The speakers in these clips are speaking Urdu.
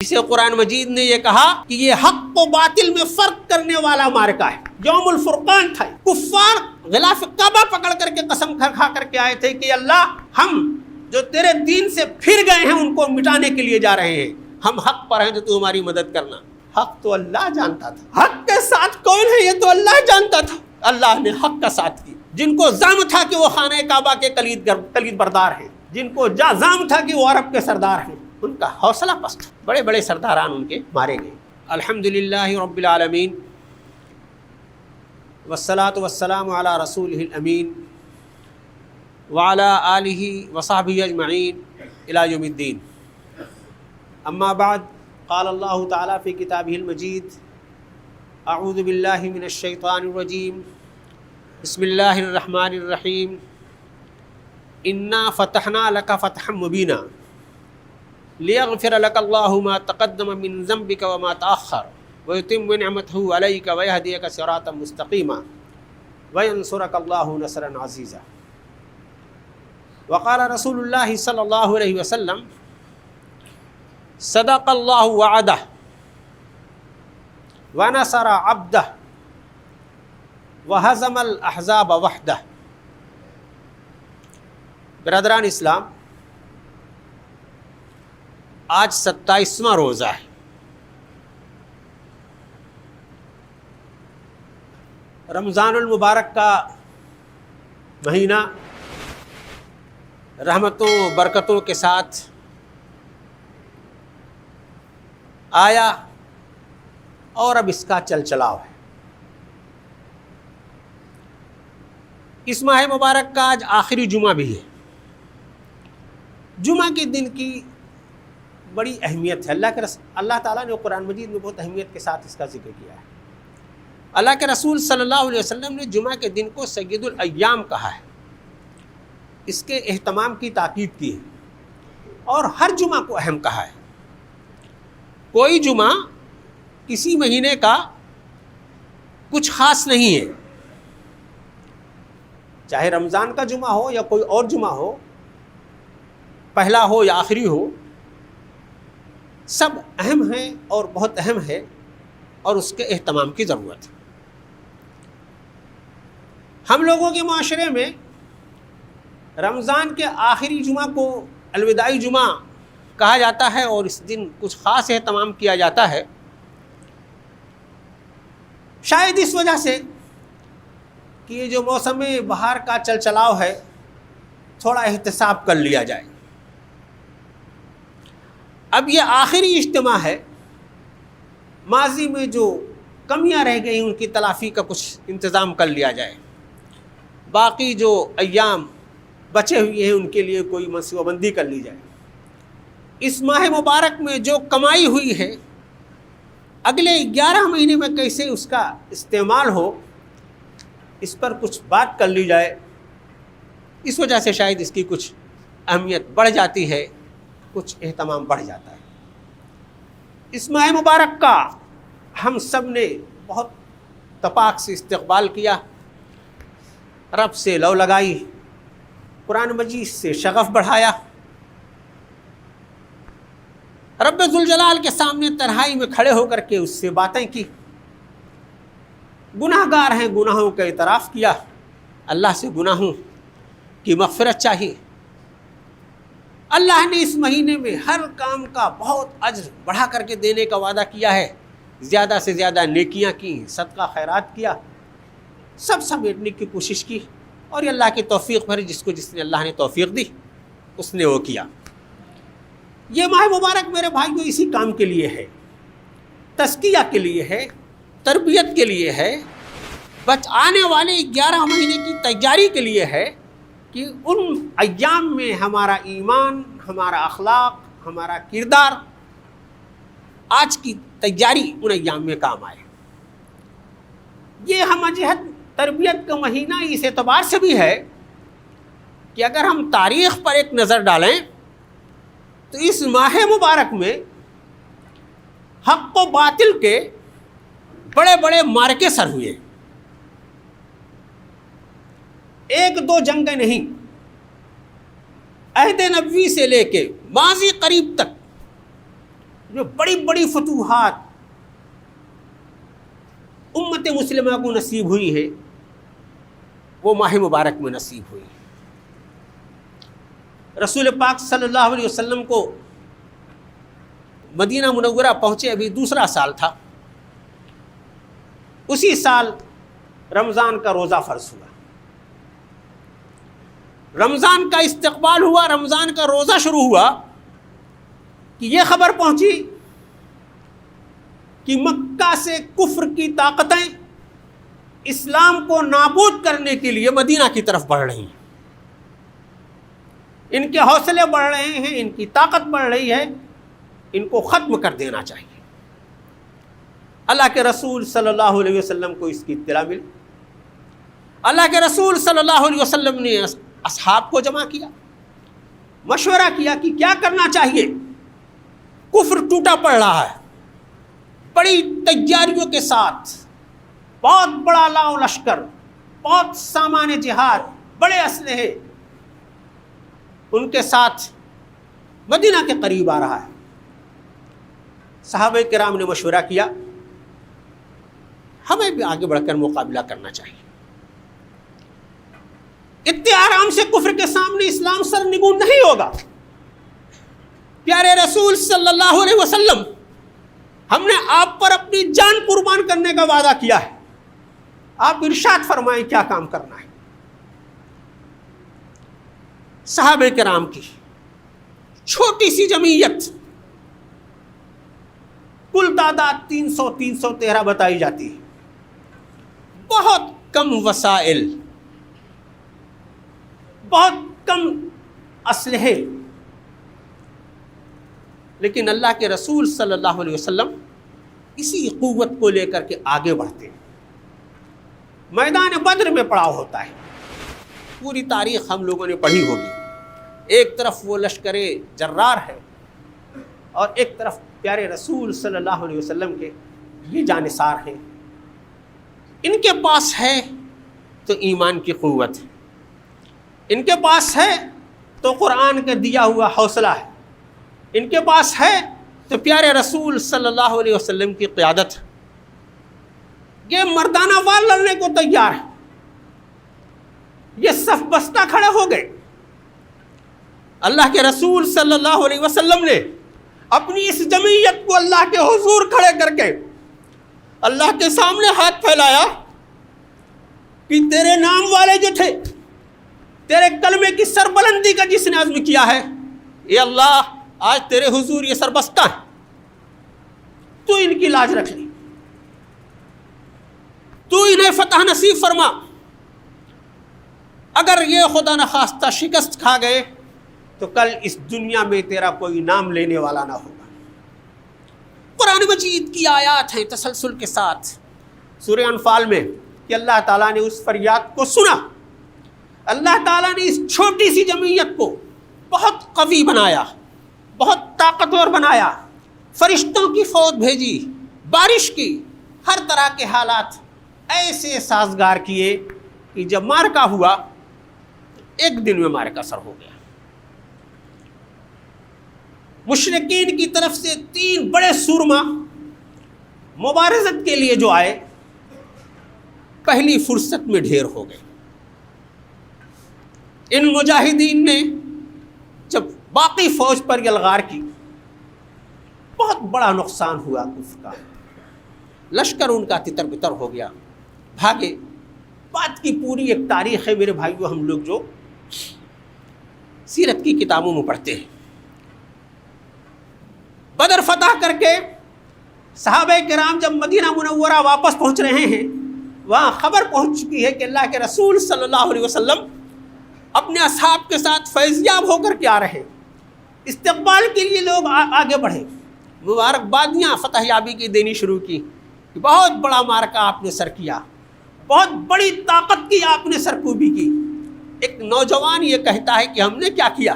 اسے قرآن مجید نے یہ کہا کہ یہ حق و باطل میں فرق کرنے والا معرکہ ہے، یوم الفرقان تھا۔ کفار غلاف کعبہ پکڑ کر کے قسم کھا کر کے آئے تھے کہ اللہ ہم جو تیرے دین سے پھر گئے ہیں ان کو مٹانے کے لیے جا رہے ہیں، ہم حق پر ہیں تو ہماری مدد کرنا۔ حق تو اللہ جانتا تھا، حق کے ساتھ کون ہے یہ تو اللہ جانتا تھا۔ اللہ نے حق کا ساتھ کیا۔ جن کو زعم تھا کہ وہ خانہ کعبہ کے کلید بردار ہیں، جن کو زعم تھا کہ وہ عرب کے سردار ہیں، ان کا حوصلہ پست، بڑے بڑے سرداران ان کے مارے گئے۔ الحمدللہ رب العالمین والصلاة والسلام علی رسولہ الامین وعلی آلہ وصحبہ اجمعین الی یوم الدین۔ اما بعد، قال اللہ تعالی فی کتابہ المجید، اعوذ باللہ من الشیطان الرجیم، بسم اللہ الرحمن الرحیم، انا فتحنا لک فتحا مبینا لیغفر لک اللہ ما تقدم من ذنبک وما تأخر ویتم نعمتہ علیک ویہدیک صراطا مستقیما وینصرک اللہ نصرا عزیزا۔ وقال رسول اللہ صلی اللہ علیہ وسلم، صدق اللہ وعدہ ونصر عبدہ وہزم الاحزاب وحدہ۔ برادران اسلام، آج 27واں روزہ ہے۔ رمضان المبارک کا مہینہ رحمتوں و برکتوں کے ساتھ آیا اور اب اس کا چل چلاؤ ہے۔ اس ماہ مبارک کا آج آخری جمعہ بھی ہے۔ جمعہ کے دن کی بڑی اہمیت ہے۔ اللہ تعالیٰ نے قرآن مجید میں بہت اہمیت کے ساتھ اس کا ذکر کیا ہے۔ اللہ کے رسول صلی اللہ علیہ وسلم نے جمعہ کے دن کو سید الایام کہا ہے، اس کے اہتمام کی تاکید کی ہے اور ہر جمعہ کو اہم کہا ہے۔ کوئی جمعہ کسی مہینے کا کچھ خاص نہیں ہے، چاہے رمضان کا جمعہ ہو یا کوئی اور جمعہ ہو، پہلا ہو یا آخری ہو، سب اہم ہیں اور بہت اہم ہے اور اس کے اہتمام کی ضرورت ہے۔ ہم لوگوں کے معاشرے میں رمضان کے آخری جمعہ کو الوداعی جمعہ کہا جاتا ہے اور اس دن کچھ خاص اہتمام کیا جاتا ہے، شاید اس وجہ سے کہ یہ جو موسم بہار کا چل چلاؤ ہے تھوڑا احتساب کر لیا جائے۔ اب یہ آخری اجتماع ہے، ماضی میں جو کمیاں رہ گئی ان کی تلافی کا کچھ انتظام کر لیا جائے، باقی جو ایام بچے ہوئے ہیں ان کے لیے کوئی منصوبہ بندی کر لی جائے۔ اس ماہ مبارک میں جو کمائی ہوئی ہے اگلے 11 مہینے میں کیسے اس کا استعمال ہو، اس پر کچھ بات کر لی جائے۔ اس وجہ سے شاید اس کی کچھ اہمیت بڑھ جاتی ہے، کچھ اہتمام بڑھ جاتا ہے۔ اس ماہ مبارک کا ہم سب نے بہت تپاک سے استقبال کیا، رب سے لو لگائی، قرآن مجید سے شغف بڑھایا، رب ذوالجلال کے سامنے تنہائی میں کھڑے ہو کر کے اس سے باتیں کی، گناہ گار ہیں گناہوں کا اعتراف کیا، اللہ سے گناہوں کی مغفرت چاہیے۔ اللہ نے اس مہینے میں ہر کام کا بہت اجر بڑھا کر کے دینے کا وعدہ کیا ہے، زیادہ سے زیادہ نیکیاں کی، صدقہ خیرات کیا، سب سمیٹنے کی کوشش کی، اور یہ اللہ کی توفیق پر جس نے اللہ نے توفیق دی اس نے وہ کیا۔ یہ ماہ مبارک میرے بھائیوں اسی کام کے لیے ہے، تزکیہ کے لیے ہے، تربیت کے لیے ہے، آنے والے 11 مہینے کی تیاری کے لیے ہے کہ ان ایام میں ہمارا ایمان، ہمارا اخلاق، ہمارا کردار آج کی تیاری ان ایام میں کام آئے۔ یہ ہم جہت تربیت کا مہینہ اس اعتبار سے بھی ہے کہ اگر ہم تاریخ پر ایک نظر ڈالیں تو اس ماہ مبارک میں حق و باطل کے بڑے بڑے معرکے سر ہوئے، ایک دو جنگیں نہیں، عہد نبوی سے لے کے ماضی قریب تک جو بڑی بڑی فتوحات امت مسلمہ کو نصیب ہوئی ہے وہ ماہ مبارک میں نصیب ہوئی. رسول پاک صلی اللہ علیہ وسلم کو مدینہ منورہ پہنچے ابھی دوسرا سال تھا. اسی سال رمضان کا روزہ فرض ہوا، رمضان کا استقبال ہوا، رمضان کا روزہ شروع ہوا کہ یہ خبر پہنچی کہ مکہ سے کفر کی طاقتیں اسلام کو نابود کرنے کے لیے مدینہ کی طرف بڑھ رہی ہیں. ان کے حوصلے بڑھ رہے ہیں، ان کی طاقت بڑھ رہی ہے، ان کو ختم کر دینا چاہیے. اللہ کے رسول صلی اللہ علیہ وسلم کو اس کی اطلاع ملی. اللہ کے رسول صلی اللہ علیہ وسلم نے اصحاب کو جمع کیا، مشورہ کیا کہ کیا کرنا چاہیے. کفر ٹوٹا پڑ رہا ہے، بڑی تیاریوں کے ساتھ، بہت بڑا لاؤ لشکر، بہت سامان جہاد، بڑے اسلحے ان کے ساتھ مدینہ کے قریب آ رہا ہے. صحابہ کرام نے مشورہ کیا ہمیں بھی آگے بڑھ کر مقابلہ کرنا چاہیے. اتنے آرام سے کفر کے سامنے اسلام سرنگون نہیں ہوگا. پیارے رسول صلی اللہ علیہ وسلم، ہم نے آپ پر اپنی جان قربان کرنے کا وعدہ کیا ہے، آپ ارشاد فرمائیں کیا کام کرنا ہے. صحابہ کرام کی چھوٹی سی جمعیت، کل تعداد 313 بتائی جاتی ہے، بہت کم وسائل، بہت کم اسلحے، لیکن اللہ کے رسول صلی اللہ علیہ وسلم اسی قوت کو لے کر کے آگے بڑھتے ہیں. میدان بدر میں پڑاؤ ہوتا ہے، پوری تاریخ ہم لوگوں نے پڑھی ہوگی. ایک طرف وہ لشکر جرار ہے اور ایک طرف پیارے رسول صلی اللہ علیہ وسلم کے یہ جانثار ہیں. ان کے پاس ہے تو ایمان کی قوت ہے، ان کے پاس ہے تو قرآن کا دیا ہوا حوصلہ ہے، ان کے پاس ہے تو پیارے رسول صلی اللہ علیہ وسلم کی قیادت ہے. یہ مردانہ وار لڑنے کو تیار ہے، یہ صف بستہ کھڑے ہو گئے. اللہ کے رسول صلی اللہ علیہ وسلم نے اپنی اس جمعیت کو اللہ کے حضور کھڑے کر کے اللہ کے سامنے ہاتھ پھیلایا کہ تیرے نام والے جو تھے، تیرے کلمے کی سربلندی کا جس نے عزم کیا ہے، اے اللہ آج تیرے حضور یہ سربستہ ہیں، تو ان کی لاج رکھ لی، تو انہیں فتح نصیب فرما. اگر یہ خدا نخواستہ شکست کھا گئے تو کل اس دنیا میں تیرا کوئی نام لینے والا نہ ہوگا. قرآن مجید کی آیات ہیں تسلسل کے ساتھ سورہ انفال میں کہ اللہ تعالیٰ نے اس فریاد کو سنا. اللہ تعالیٰ نے اس چھوٹی سی جمعیت کو بہت قوی بنایا، بہت طاقتور بنایا، فرشتوں کی فوج بھیجی، بارش کی، ہر طرح کے حالات ایسے سازگار کیے کہ جب معرکہ ہوا ایک دن میں معرکہ سر ہو گیا. مشرکین کی طرف سے 3 بڑے سورما مبارزت کے لیے جو آئے پہلی فرصت میں ڈھیر ہو گئے. ان مجاہدین نے جب باقی فوج پر یلغار کی، بہت بڑا نقصان ہوا کفر کا، لشکر ان کا تتر بتر ہو گیا، بھاگے. بات کی پوری ایک تاریخ ہے میرے بھائیو، ہم لوگ جو سیرت کی کتابوں میں پڑھتے ہیں. بدر فتح کر کے صحابہ کرام جب مدینہ منورہ واپس پہنچ رہے ہیں، وہاں خبر پہنچ چکی ہے کہ اللہ کے رسول صلی اللہ علیہ وسلم اپنے اصحاب کے ساتھ فیضیاب ہو کر کے آ رہے. استقبال کے لیے لوگ آگے بڑھے، مبارکبادیاں فتح یابی کی دینی شروع کی کہ بہت بڑا معرکہ آپ نے سر کیا، بہت بڑی طاقت کی آپ نے سرکوبی کی. ایک نوجوان یہ کہتا ہے کہ ہم نے کیا کیا،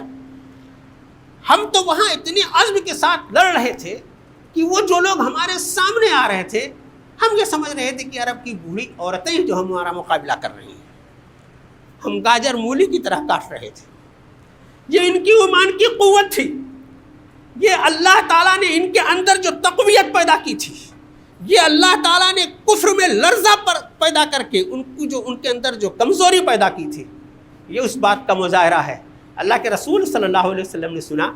ہم تو وہاں اتنے عزم کے ساتھ لڑ رہے تھے کہ وہ جو لوگ ہمارے سامنے آ رہے تھے ہم یہ سمجھ رہے تھے کہ عرب کی بوڑھی عورتیں جو ہمارا مقابلہ کر رہی ہیں، ہم گاجر مولی کی طرح کاٹ رہے تھے. یہ ان کی ایمان کی قوت تھی. یہ اللہ تعالیٰ نے ان کے اندر جو تقویت پیدا کی تھی، یہ اللہ تعالیٰ نے کفر میں لرزہ پیدا کر کے ان کے اندر جو کمزوری پیدا کی تھی، یہ اس بات کا مظاہرہ ہے۔ اللہ کے رسول صلی اللہ علیہ وسلم نے سنا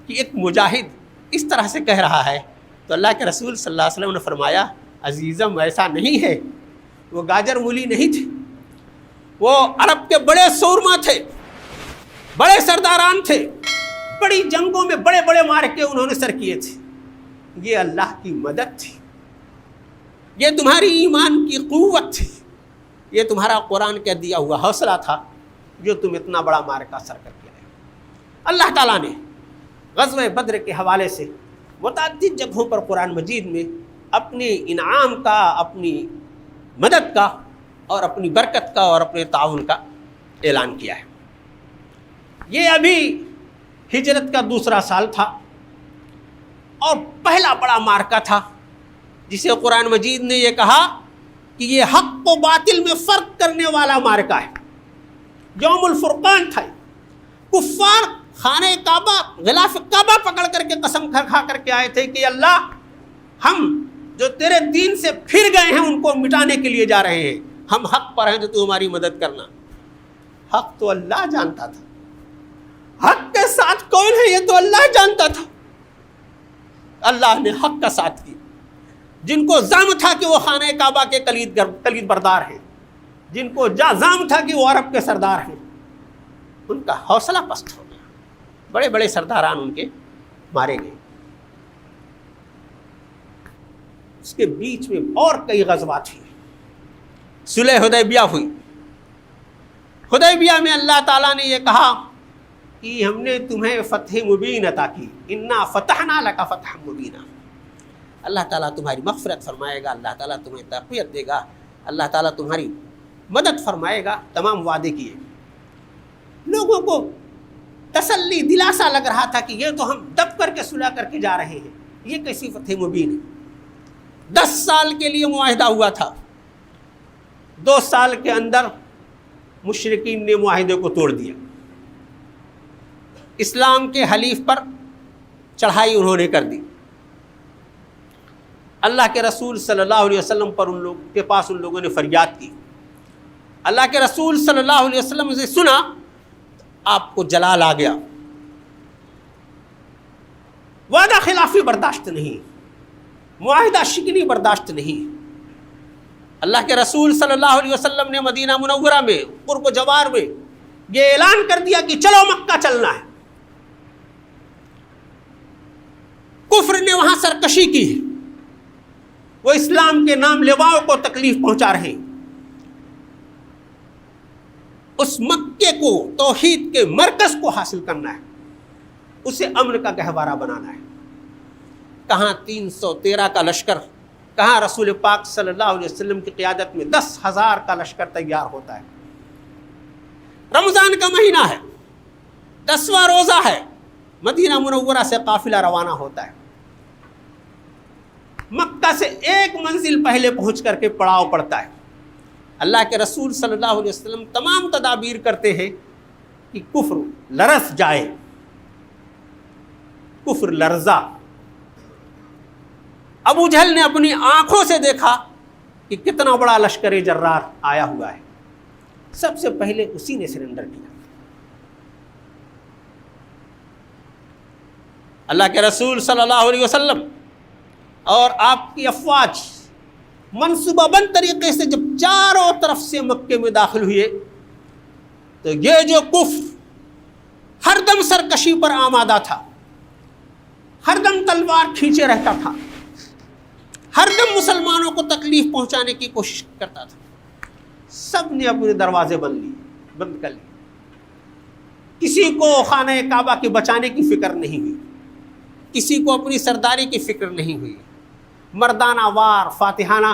کہ ایک مجاہد اس طرح سے کہہ رہا ہے، تو اللہ کے رسول صلی اللہ علیہ وسلم نے فرمایا عزیزم ایسا نہیں ہے، وہ گاجر مولی نہیں تھے، وہ عرب کے بڑے سورما تھے، بڑے سرداران تھے، بڑی جنگوں میں بڑے بڑے مارکے انہوں نے سر کیے تھے۔ یہ اللہ کی مدد تھی، یہ تمہاری ایمان کی قوت تھی، یہ تمہارا قرآن کا دیا ہوا حوصلہ تھا جو تم اتنا بڑا مارکہ سر کر کے آئے۔ اللہ تعالیٰ نے غزوہ بدر کے حوالے سے متعدد جگہوں پر قرآن مجید میں اپنے انعام کا، اپنی مدد کا اور اپنی برکت کا اور اپنے تعاون کا اعلان کیا ہے۔ یہ ابھی ہجرت کا دوسرا سال تھا اور پہلا بڑا مارکہ تھا جسے قرآن مجید نے یہ کہا کہ یہ حق و باطل میں فرق کرنے والا مارکہ ہے، یوم الفرقان تھا۔ کفار خانہ کعبہ، غلاف کعبہ پکڑ کر کے قسم کھا کر کے آئے تھے کہ اللہ ہم جو تیرے دین سے پھر گئے ہیں ان کو مٹانے کے لیے جا رہے ہیں، ہم حق پر ہیں تو ہماری مدد کرنا۔ حق تو اللہ جانتا تھا، حق کے ساتھ کون ہے یہ تو اللہ جانتا تھا۔ اللہ نے حق کا ساتھ کیا۔ جن کو زعم تھا کہ وہ خانہ کعبہ کے کلید بردار ہیں، جن کو زعم تھا کہ وہ عرب کے سردار ہیں، ان کا حوصلہ پست ہو گیا، بڑے بڑے سرداران ان کے مارے گئے۔ اس کے بیچ میں اور کئی غزوات ہوئی، صلح حدیبیہ ہوئی۔ حدیبیہ میں اللہ تعالیٰ نے یہ کہا کہ ہم نے تمہیں فتح مبین عطا کی، انا فتحنا لک فتحا مبینا۔ اللہ تعالیٰ تمہاری مغفرت فرمائے گا، اللہ تعالیٰ تمہیں تقویت دے گا، اللہ تعالیٰ تمہاری مدد فرمائے گا، تمام وعدے کیے۔ لوگوں کو تسلی دلاسا لگ رہا تھا کہ یہ تو ہم دب کر کے صلح کر کے جا رہے ہیں، یہ کیسی فتح مبین ہے۔ 10 سال کے لیے معاہدہ ہوا تھا، 2 سال کے اندر مشرکین نے معاہدے کو توڑ دیا، اسلام کے حلیف پر چڑھائی انہوں نے کر دی۔ اللہ کے رسول صلی اللہ علیہ وسلم پر ان لوگوں کے پاس ان لوگوں نے فریاد کی۔ اللہ کے رسول صلی اللہ علیہ وسلم سے سنا، آپ کو جلال آ گیا۔ وعدہ خلافی برداشت نہیں، معاہدہ شکنی برداشت نہیں۔ اللہ کے رسول صلی اللہ علیہ وسلم نے مدینہ منورہ میں قرب و جوار میں یہ اعلان کر دیا کہ چلو مکہ چلنا ہے۔ کفر نے وہاں سرکشی کی، وہ اسلام کے نام لیواؤں کو تکلیف پہنچا رہے ہیں۔ اس مکے کو، توحید کے مرکز کو حاصل کرنا ہے، اسے امن کا گہوارہ بنانا ہے۔ کہاں 313 کا لشکر، کہاں رسول پاک صلی اللہ علیہ وسلم کی قیادت میں 10,000 کا لشکر تیار ہوتا ہے۔ رمضان کا مہینہ ہے، 10واں روزہ ہے، مدینہ منورہ سے قافلہ روانہ ہوتا ہے۔ مکہ سے ایک منزل پہلے پہنچ کر کے پڑاؤ پڑتا ہے۔ اللہ کے رسول صلی اللہ علیہ وسلم تمام تدابیر کرتے ہیں کہ کفر لرز جائے، کفر لرزا۔ ابو جہل نے اپنی آنکھوں سے دیکھا کہ کتنا بڑا لشکر جرار آیا ہوا ہے، سب سے پہلے اسی نے سرنڈر کیا۔ اللہ کے رسول صلی اللہ علیہ وسلم اور آپ کی افواج منصوبہ بند طریقے سے جب چاروں طرف سے مکے میں داخل ہوئے تو یہ جو کفر ہر دم سرکشی پر آمادہ تھا، ہر دم تلوار کھینچے رہتا تھا، ہر دم مسلمانوں کو تکلیف پہنچانے کی کوشش کرتا تھا، سب نے اپنے دروازے بند کر لیے۔ کسی کو خانہ کعبہ کے بچانے کی فکر نہیں ہوئی، کسی کو اپنی سرداری کی فکر نہیں ہوئی۔ مردانہ وار فاتحانہ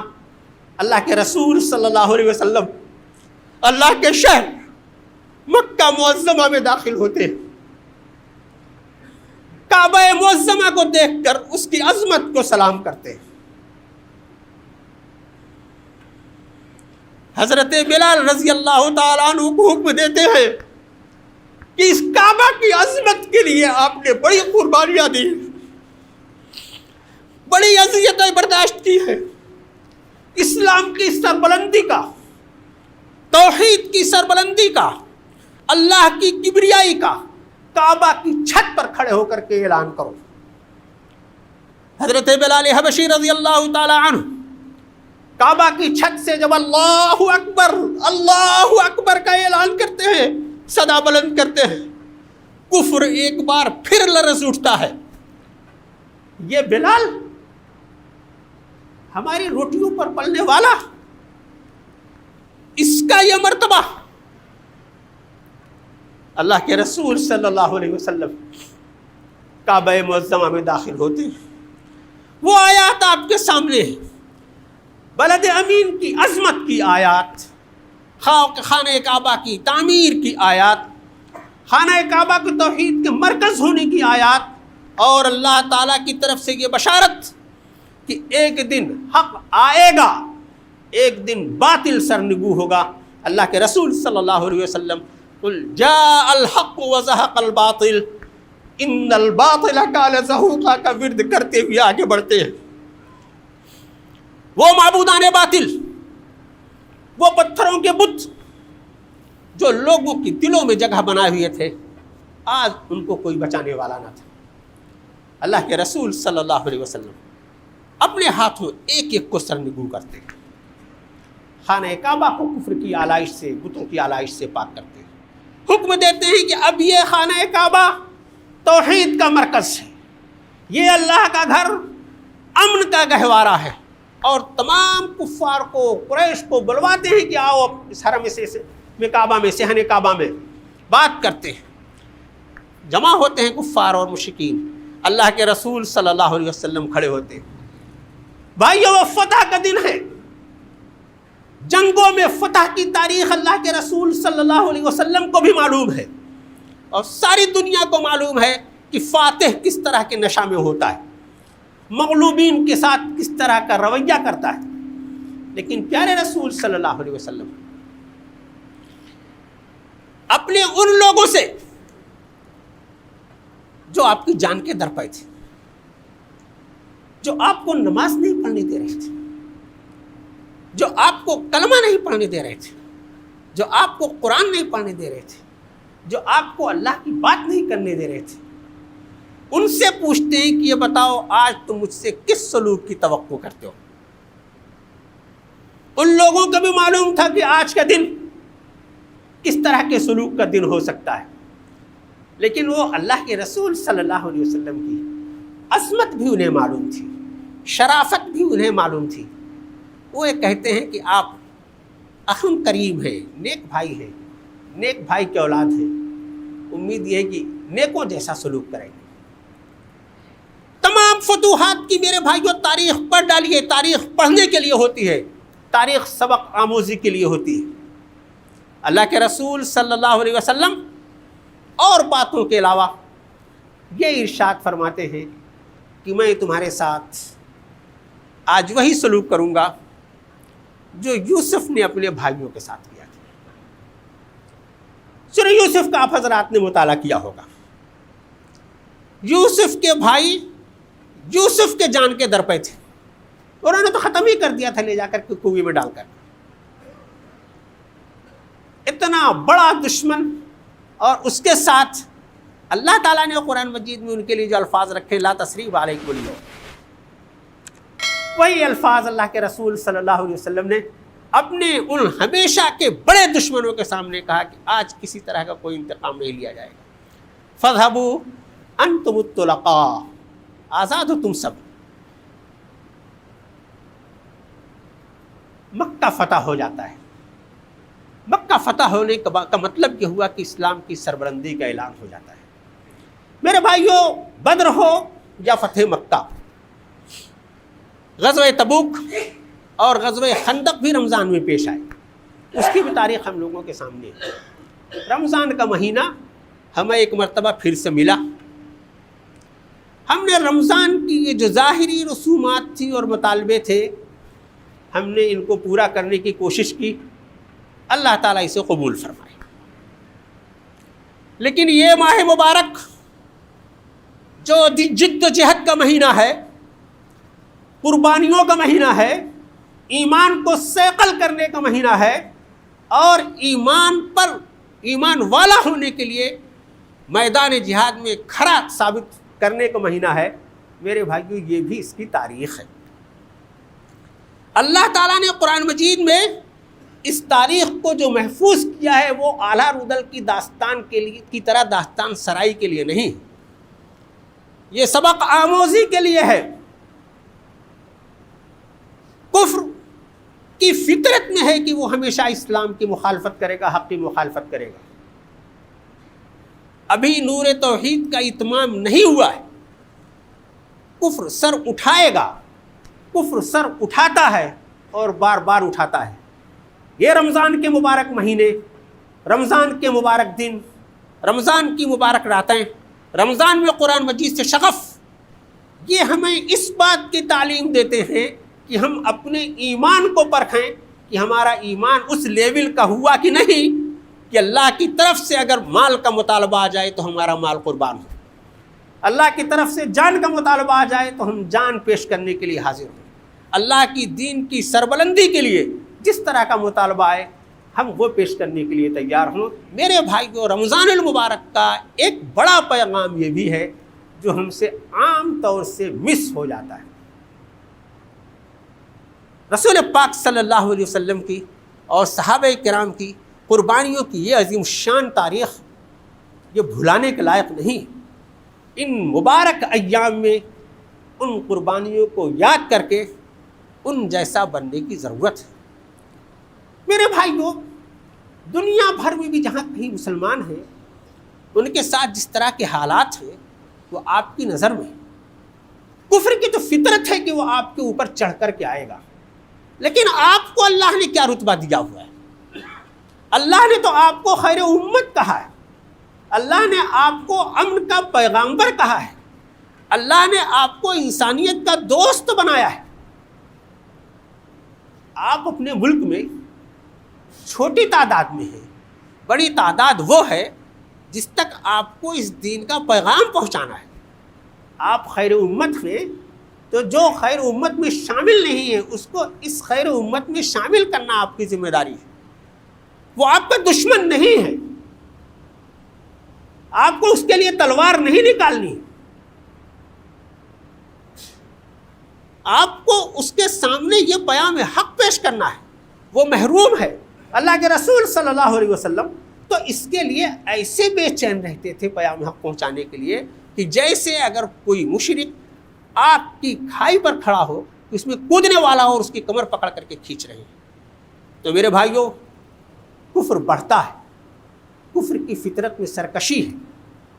اللہ کے رسول صلی اللہ علیہ وسلم اللہ کے شہر مکہ معظمہ میں داخل ہوتے، کعبہ معظمہ کو دیکھ کر اس کی عظمت کو سلام کرتے۔ حضرت بلال رضی اللہ تعالیٰ عنہ کو حکم دیتے ہیں کہ اس کعبہ کی عظمت کے لیے آپ نے بڑی قربانیاں دی، بڑی اذیتیں برداشت کی ہے، اسلام کی سربلندی کا، توحید کی سربلندی کا، اللہ کی کبریائی کا کعبہ کی چھت پر کھڑے ہو کر کے اعلان کرو۔ حضرت بلال حبشی رضی اللہ تعالی عنہ کعبہ کی چھت سے جب اللہ اکبر کا اعلان کرتے ہیں، صدا بلند کرتے ہیں، کفر ایک بار پھر لرز اٹھتا ہے۔ یہ بلال ہماری روٹیوں پر پلنے والا، اس کا یہ مرتبہ۔ اللہ کے رسول صلی اللہ علیہ وسلم کعبہ معظمہ میں داخل ہوتے ہیں، وہ آیات آپ کے سامنے ہیں، بلد امین کی عظمت کی آیات، خانہ کعبہ کی تعمیر کی آیات، خانہ کعبہ کی توحید کے مرکز ہونے کی آیات، اور اللہ تعالیٰ کی طرف سے یہ بشارت کہ ایک دن حق آئے گا، ایک دن باطل سرنگو ہوگا۔ اللہ کے رسول صلی اللہ علیہ وسلم قل جاء الحق وزهق الباطل ان الباطل کان زہوقا کا ورد کرتے ہوئے آگے بڑھتے ہیں۔ وہ معبودان باطل، وہ پتھروں کے بت جو لوگوں کی دلوں میں جگہ بنائے ہوئے تھے، آج ان کو کوئی بچانے والا نہ تھا۔ اللہ کے رسول صلی اللہ علیہ وسلم اپنے ہاتھوں ایک ایک کو سرنگو کرتے ہیں، خانہ کعبہ کو کفر کی آلائش سے، بتوں کی آلائش سے پاک کرتے ہیں، حکم دیتے ہیں کہ اب یہ خانہ کعبہ توحید کا مرکز ہے، یہ اللہ کا گھر، امن کا گہوارہ ہے، اور تمام کفار کو، قریش کو بلواتے ہیں کہ آؤ اس حرم میں کعبہ میں، صحن کعبہ میں بات کرتے ہیں۔ جمع ہوتے ہیں کفار اور مشرکین، اللہ کے رسول صلی اللہ علیہ وسلم کھڑے ہوتے ہیں۔ بھائیو، وہ فتح کا دن ہے، جنگوں میں فتح کی تاریخ اللہ کے رسول صلی اللہ علیہ وسلم کو بھی معلوم ہے، اور ساری دنیا کو معلوم ہے کہ فاتح کس طرح کے نشہ میں ہوتا ہے، مغلوبین کے ساتھ کس طرح کا رویہ کرتا ہے۔ لیکن پیارے رسول صلی اللہ علیہ وسلم اپنے ان لوگوں سے جو آپ کی جان کے در پہ تھے، جو آپ کو نماز نہیں پڑھنے دے رہے تھے، جو آپ کو کلمہ نہیں پڑھنے دے رہے تھے، جو آپ کو قرآن نہیں پڑھنے دے رہے تھے، جو آپ کو اللہ کی بات نہیں کرنے دے رہے تھے، ان سے پوچھتے ہیں کہ یہ بتاؤ آج تم مجھ سے کس سلوک کی توقع کرتے ہو۔ ان لوگوں کو بھی معلوم تھا کہ آج کا دن کس طرح کے سلوک کا دن ہو سکتا ہے، لیکن وہ اللہ کے رسول صلی اللہ علیہ وسلم کی عظمت بھی انہیں معلوم تھی، شرافت بھی انہیں معلوم تھی۔ وہ یہ کہتے ہیں کہ آپ اخم کریم ہیں، نیک بھائی ہیں، نیک بھائی کے اولاد ہیں، امید یہ ہے کہ نیکوں جیسا سلوک کریں گے۔ تمام فتوحات کی میرے بھائیوں تاریخ پڑھ ڈالیے، تاریخ پڑھنے کے لیے ہوتی ہے، تاریخ سبق آموزی کے لیے ہوتی ہے۔ اللہ کے رسول صلی اللہ علیہ وسلم اور باتوں کے علاوہ یہ ارشاد فرماتے ہیں کہ میں تمہارے ساتھ آج وہی سلوک کروں گا جو یوسف نے اپنے بھائیوں کے ساتھ کیا تھا۔ سورہ یوسف کا آپ حضرات نے مطالعہ کیا ہوگا۔ یوسف کے بھائی یوسف کے جان کے در پہ تھے، انہوں نے تو ختم ہی کر دیا تھا لے جا کر کے کنویں میں ڈال کر۔ اتنا بڑا دشمن، اور اس کے ساتھ اللہ تعالیٰ نے قرآن مجید میں ان کے لیے جو الفاظ رکھے، لا تثریب علیکم اليوم، وہی الفاظ اللہ کے رسول صلی اللہ علیہ وسلم نے اپنے ان ہمیشہ کے بڑے دشمنوں کے سامنے کہا کہ آج کسی طرح کا کوئی انتقام نہیں لیا جائے گا۔ فَاذْهَبُوا أَنْتُمُ الطُّلَقَاءُ، آزاد ہو تم سب۔ مکہ فتح ہو جاتا ہے۔ مکہ فتح ہونے کا مطلب یہ ہوا کہ اسلام کی سربلندی کا اعلان ہو جاتا ہے۔ میرے بھائیوں، بدر ہو یا فتح مکہ، غزوہ تبوک اور غزوہ خندق بھی رمضان میں پیش آئے، اس کی بھی تاریخ ہم لوگوں کے سامنے ہے۔ رمضان کا مہینہ ہمیں ایک مرتبہ پھر سے ملا، ہم نے رمضان کی یہ جو ظاہری رسومات تھی اور مطالبے تھے، ہم نے ان کو پورا کرنے کی کوشش کی، اللہ تعالیٰ اسے قبول فرمائے۔ لیکن یہ ماہ مبارک جو جد و جہد کا مہینہ ہے، قربانیوں کا مہینہ ہے، ایمان کو صیقل کرنے کا مہینہ ہے، اور ایمان والا ہونے کے لیے میدان جہاد میں کھڑا ثابت کرنے کا مہینہ ہے۔ میرے بھائیو، یہ بھی اس کی تاریخ ہے۔ اللہ تعالیٰ نے قرآن مجید میں اس تاریخ کو جو محفوظ کیا ہے وہ اعلیٰ رودل کی داستان کے لیے کی طرح داستان سرائی کے لیے نہیں، یہ سبق آموزی کے لیے ہے۔ کفر کی فطرت میں ہے کہ وہ ہمیشہ اسلام کی مخالفت کرے گا، حق کی مخالفت کرے گا۔ ابھی نور توحید کا اتمام نہیں ہوا ہے، کفر سر اٹھائے گا، کفر سر اٹھاتا ہے اور بار بار اٹھاتا ہے۔ یہ رمضان کے مبارک مہینے، رمضان کے مبارک دن، رمضان کی مبارک راتیں، رمضان میں قرآن مجید سے شغف، یہ ہمیں اس بات کی تعلیم دیتے ہیں کہ ہم اپنے ایمان کو پرکھیں کہ ہمارا ایمان اس لیول کا ہوا کہ نہیں کہ اللہ کی طرف سے اگر مال کا مطالبہ آ جائے تو ہمارا مال قربان ہو، اللہ کی طرف سے جان کا مطالبہ آ جائے تو ہم جان پیش کرنے کے لیے حاضر ہوں، اللہ کی دین کی سربلندی کے لیے جس طرح کا مطالبہ آئے ہم وہ پیش کرنے کے لیے تیار ہوں۔ میرے بھائیو، رمضان المبارک کا ایک بڑا پیغام یہ بھی ہے جو ہم سے عام طور سے مس ہو جاتا ہے۔ رسول پاک صلی اللہ علیہ وسلم کی اور صحابہ کرام کی قربانیوں کی یہ عظیم شان تاریخ یہ بھلانے کے لائق نہیں۔ ان مبارک ایام میں ان قربانیوں کو یاد کر کے ان جیسا بننے کی ضرورت ہے۔ میرے بھائیوں، دنیا بھر میں بھی جہاں کہیں مسلمان ہیں ان کے ساتھ جس طرح کے حالات ہیں وہ آپ کی نظر میں کفر کی تو فطرت ہے کہ وہ آپ کے اوپر چڑھ کر کے آئے گا، لیکن آپ کو اللہ نے کیا رتبہ دیا ہوا ہے؟ اللہ نے تو آپ کو خیر امت کہا ہے، اللہ نے آپ کو امن کا پیغامبر کہا ہے، اللہ نے آپ کو انسانیت کا دوست بنایا ہے۔ آپ اپنے ملک میں چھوٹی تعداد میں ہیں، بڑی تعداد وہ ہے جس تک آپ کو اس دین کا پیغام پہنچانا ہے۔ آپ خیر امت میں تو جو خیر امت میں شامل نہیں ہے اس کو اس خیر امت میں شامل کرنا آپ کی ذمہ داری ہے۔ وہ آپ کا دشمن نہیں ہے، آپ کو اس کے لیے تلوار نہیں نکالنی، آپ کو اس کے سامنے یہ پیام حق پیش کرنا ہے۔ وہ محروم ہے۔ اللہ کے رسول صلی اللہ علیہ وسلم تو اس کے لیے ایسے بے چین رہتے تھے پیام حق پہنچانے کے لیے کہ جیسے اگر کوئی مشرک آگ کی کھائی پر کھڑا ہو اس میں کودنے والا ہو اور اس کی کمر پکڑ کر کے کھینچ رہے ہیں۔ تو میرے بھائیوں، کفر بڑھتا ہے، کفر کی فطرت میں سرکشی ہے۔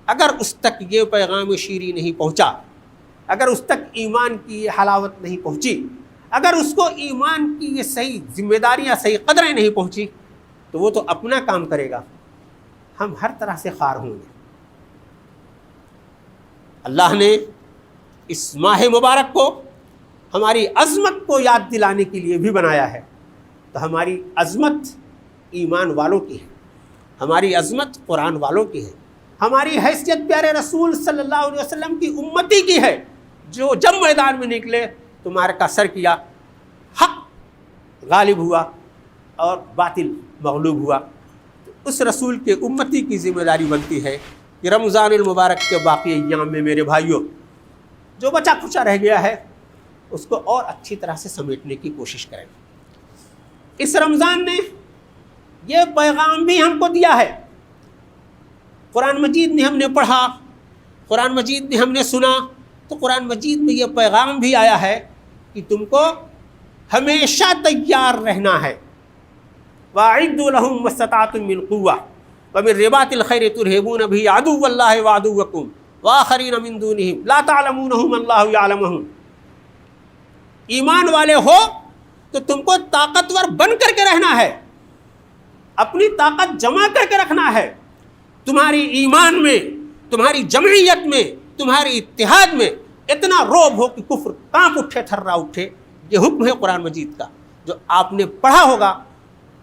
اگر اس تک یہ پیغام شیریں نہیں پہنچا، اگر اس تک ایمان کی یہ حلاوت نہیں پہنچی، اگر اس کو ایمان کی یہ صحیح ذمہ داریاں، صحیح قدریں نہیں پہنچی، تو وہ تو اپنا کام کرے گا، ہم ہر طرح سے خوار ہوں گے۔ اللہ نے اس ماہ مبارک کو ہماری عظمت کو یاد دلانے کے لیے بھی بنایا ہے۔ تو ہماری عظمت ایمان والوں کی ہے، ہماری عظمت قرآن والوں کی ہے، ہماری حیثیت پیارے رسول صلی اللہ علیہ وسلم کی امتی کی ہے، جو جب میدان میں نکلے تمہارے کا سر کیا، حق غالب ہوا اور باطل مغلوب ہوا۔ تو اس رسول کے امتی کی ذمہ داری بنتی ہے کہ رمضان المبارک کے باقی ایام میں میرے بھائیوں جو بچا کھچا رہ گیا ہے اس کو اور اچھی طرح سے سمیٹنے کی کوشش کریں۔ اس رمضان نے یہ پیغام بھی ہم کو دیا ہے، قرآن مجید میں ہم نے پڑھا، قرآن مجید میں ہم نے سنا، تو قرآن مجید میں یہ پیغام بھی آیا ہے کہ تم کو ہمیشہ تیار رہنا ہے۔ وَأَعِدُّوا لَهُم مَّا اسْتَطَعْتُم مِّن قُوَّةٍ وَمِن رِّبَاطِ الْخَيْلِ تُرْهِبُونَ بِهِ عَدُوَّ اللَّهِ وَعَدُوَّكُمْ وَآخَرِينَ مِن دُونِهِمْ لَا تَعْلَمُونَهُمُ اللَّهُ يَعْلَمُهُمْ۔ ایمان والے ہو تو تم کو طاقتور بن کر کے رہنا ہے، اپنی طاقت جمع کر کے رکھنا ہے۔ تمہاری ایمان میں، تمہاری جمعیت میں، تمہاری اتحاد میں اتنا روب ہو کہ کفر کانپ اٹھے، تھرا اٹھے۔ یہ حکم ہے قرآن مجید کا جو آپ نے پڑھا ہوگا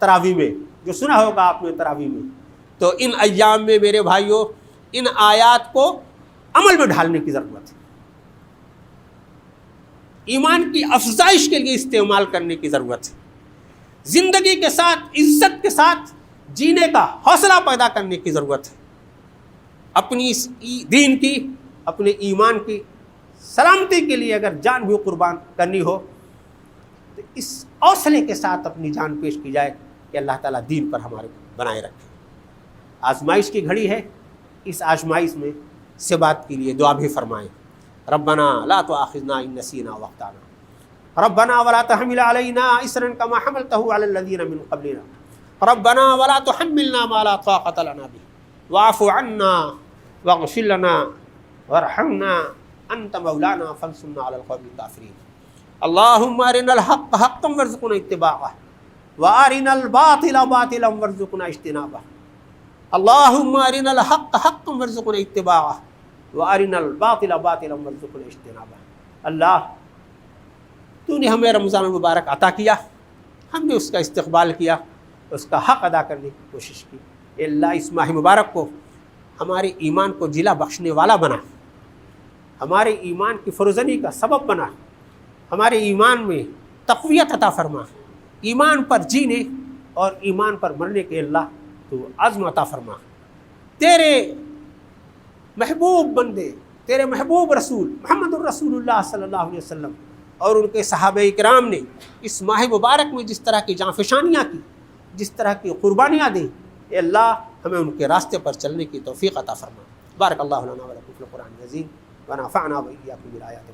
تراویح میں، جو سنا ہوگا آپ نے تراویح میں۔ تو ان ایام میں میرے بھائیوں ان آیات کو عمل میں ڈھالنے کی ضرورت ہے۔ ایمان کی افزائش کے لیے استعمال کرنے کی ضرورت ہے، زندگی کے ساتھ عزت کے ساتھ جینے کا حوصلہ پیدا کرنے کی ضرورت ہے، اپنی اس دین کی، اپنے ایمان کی سلامتی کے لیے اگر جان بھی قربان کرنی ہو تو اس حوصلے کے ساتھ اپنی جان پیش کی جائے کہ اللہ تعالیٰ دین پر ہمارے بنائے رکھے۔ آزمائش کی گھڑی ہے، اس آزمائش میں ثبات کے لیے دعا بھی فرمائیں۔ ربنا لا تؤاخذنا ان نسینا واخطانا ربنا ولا تحمل علينا اصرا كما حملته على الذين من قبلنا ربنا ولا تحملنا ما لا طاقة لنا به واعف عنا واغفر لنا وارحمنا انت مولانا فانصرنا على القوم الكافرين اللهم ارنا الحق حقا وارزقنا اتباعه وارنا الباطل باطلا وارزقنا اجتنابه اللهم ارنا الحق حقا وارزقنا اتباعه وارنا الباطل باطلا وارزقنا اجتنابه۔ اللہ تو نے ہمیں رمضان المبارک عطا کیا، ہم نے اس کا استقبال کیا، اس کا حق ادا کرنے کی کوشش کی۔ اے اللہ اس ماہ مبارک کو ہمارے ایمان کو جلا بخشنے والا بنا، ہمارے ایمان کی فروزنی کا سبب بنا، ہمارے ایمان میں تقویت عطا فرما، ایمان پر جینے اور ایمان پر مرنے کے اللہ تو عزم عطا فرما۔ تیرے محبوب بندے، تیرے محبوب رسول محمد الرسول اللہ صلی اللہ علیہ وسلم اور ان کے صحابہ کرام نے اس ماہ مبارک میں جس طرح کی جانفشانیاں کی، جس طرح کی قربانیاں دیں، اے اللہ ہمیں ان کے راستے پر چلنے کی توفیق عطا فرما۔ بارک اللہ لنا و لکم فی القرآن العظیم ونفعنا وإیاکم بالآیات